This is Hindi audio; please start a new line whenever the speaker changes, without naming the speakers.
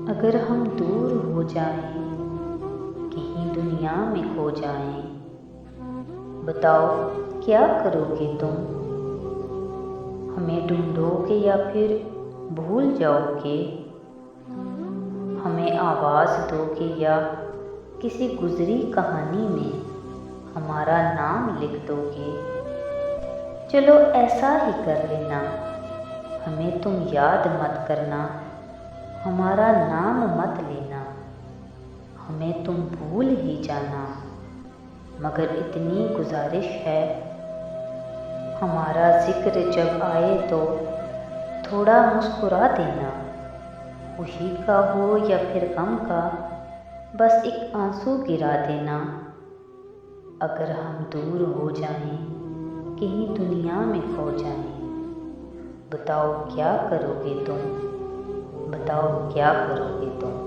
अगर हम दूर हो जाएं, कहीं दुनिया में खो जाएं, बताओ क्या करोगे तुम? हमें ढूंढोगे या फिर भूल जाओगे? हमें आवाज़ दोगे या किसी गुजरी कहानी में हमारा नाम लिख दोगे? चलो ऐसा ही कर लेना, हमें तुम याद मत करना, हमारा नाम मत लेना, हमें तुम भूल ही जाना। मगर इतनी गुजारिश है, हमारा जिक्र जब आए तो थोड़ा मुस्कुरा देना। खुशी का हो या फिर गम का, बस एक आंसू गिरा देना। अगर हम दूर हो जाएं, कहीं दुनिया में खो जाएं, बताओ क्या करोगे तुम? बताओ क्या करोगे तुम?